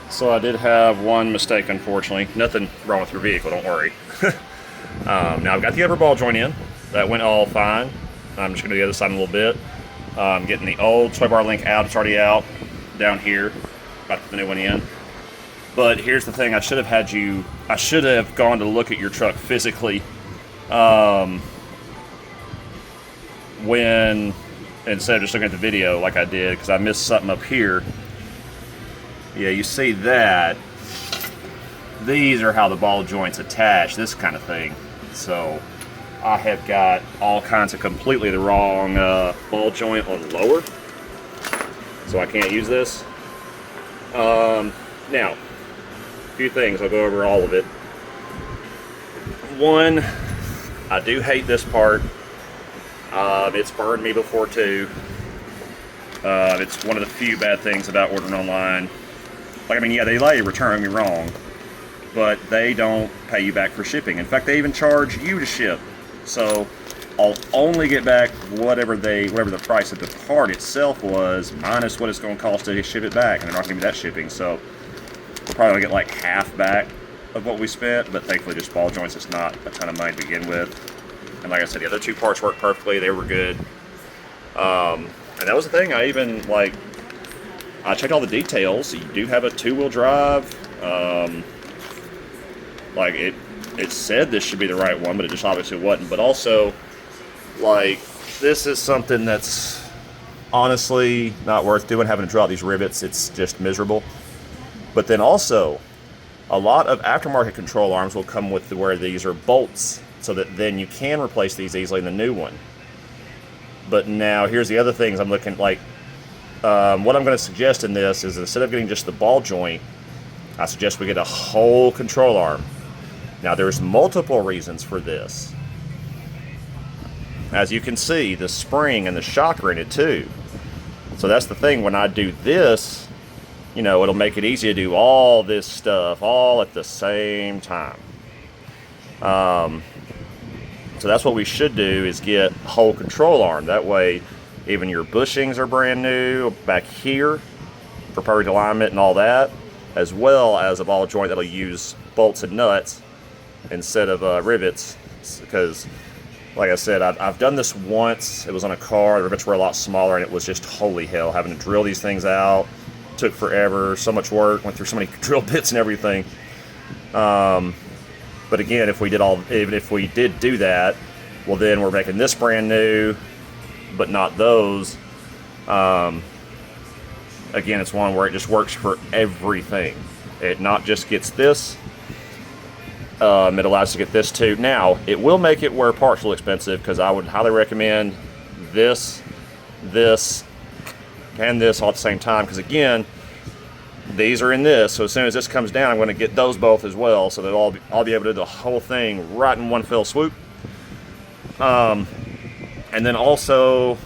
So I did have one mistake, unfortunately. Nothing wrong with your vehicle, don't worry. Now I've got the upper ball joint in. That went all fine. I'm just going to do the other side in a little bit. Getting the old sway bar link out. It's already out down here. About to put the new one in. But here's the thing. I should have gone to look at your truck physically when, instead of just looking at the video like I did, because I missed something up here. Yeah, you see that. These are how the ball joints attach, this kind of thing. So I have got all kinds of completely the wrong ball joint on the lower. So I can't use this. Now, a few things, I'll go over all of it. One, I do hate this part. It's burned me before too. It's one of the few bad things about ordering online. Like, I mean, yeah, they allow you to return, don't get me wrong, but they don't pay you back for shipping. In fact, they even charge you to ship. So I'll only get back whatever the price of the part itself was, minus what it's going to cost to ship it back, and they're not going to give me that shipping. So we're probably going to get like half back of what we spent, but thankfully just ball joints, it's not a ton of money to begin with. And like I said, the other two parts worked perfectly. They were good. And that was the thing. I checked all the details. You do have a 2-wheel drive. Like it said this should be the right one, but it just obviously wasn't. But also, like, this is something that's honestly not worth doing, having to draw out these rivets. It's just miserable. But then also, a lot of aftermarket control arms will come with where these are bolts, so that then you can replace these easily in the new one. But now, here's the other things I'm looking like. What I'm going to suggest in this is, instead of getting just the ball joint, I suggest we get a whole control arm. Now, there's multiple reasons for this. As you can see, the spring and the shock are in it too. So that's the thing. When I do this, you know, it'll make it easy to do all this stuff all at the same time. So that's what we should do, is get a whole control arm. That way, even your bushings are brand new back here for perfect alignment and all that, as well as a ball joint that'll use bolts and nuts instead of rivets. Because, like I said, I've done this once. It was on a car. The rivets were a lot smaller, and it was just holy hell having to drill these things out. Took forever, so much work, went through so many drill bits and everything. But again, even if we did do that, well, then we're making this brand new, but not those. Again, it's one where it just works for everything. It not just gets this, it allows us to get this too. Now, it will make it where parts are expensive, because I would highly recommend this, and this all at the same time, because again, these are in this, so as soon as this comes down, I'm going to get those both as well, so that I'll be able to do the whole thing right in one fell swoop. And then also,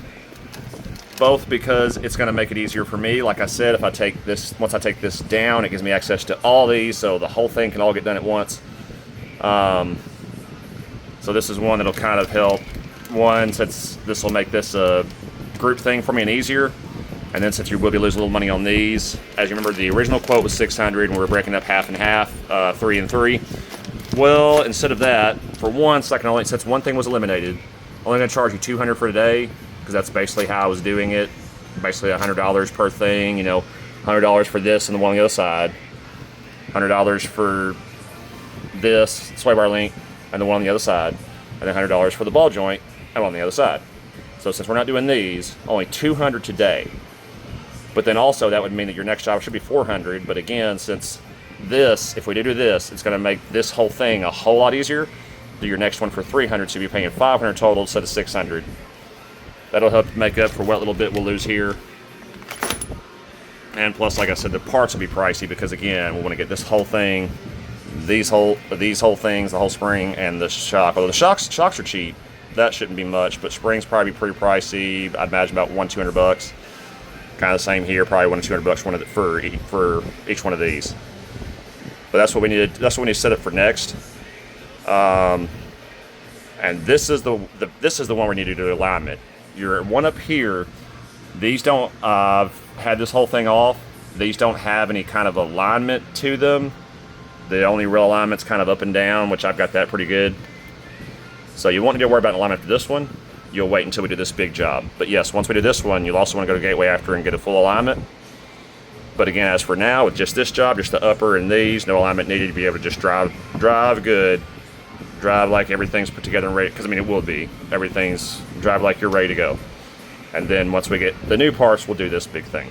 both because it's going to make it easier for me. Like I said, if I take this, once I take this down, it gives me access to all these, so the whole thing can all get done at once. So this is one that'll kind of help. One, since this will make this a group thing for me and easier. And then since you will be losing a little money on these, as you remember, the original quote was $600, and we were breaking up half and half, 3 and 3. Well, instead of that, for once, since one thing was eliminated, I'm only going to charge you $200 for today, because that's basically how I was doing it. Basically $100 per thing, you know, $100 for this and the one on the other side, $100 for this sway bar link and the one on the other side, and then $100 for the ball joint and on the other side. So since we're not doing these, only $200 today. But then also that would mean that your next job should be $400. But again, since this, if we do this, it's going to make this whole thing a whole lot easier. Do your next one for $300, so you'll be paying $500 total instead of $600. That'll help make up for what little bit we'll lose here. And plus, like I said, the parts will be pricey, because again, we want to get this whole thing, these whole things, the whole spring and the shock. Although the shocks are cheap, that shouldn't be much, but springs probably be pretty pricey. I'd imagine about $100-200. Kind of the same here, probably $100-200 for each one of these. But that's what we need. That's what we need to set up for next. And this is the one we need to do alignment. Your one up here, these don't. I've had this whole thing off, These don't have any kind of alignment to them. The only real alignment's kind of up and down, which I've got that pretty good. So you won't need to worry about alignment for this one. You'll wait until we do this big job. But yes, once we do this one, you'll also want to go to Gateway after and get a full alignment. But again, as for now, with just this job, just the upper and these, no alignment needed to be able to just drive good. Drive like everything's put together and ready, because I mean it will be. Everything's drive like you're ready to go. And then once we get the new parts, we'll do this big thing.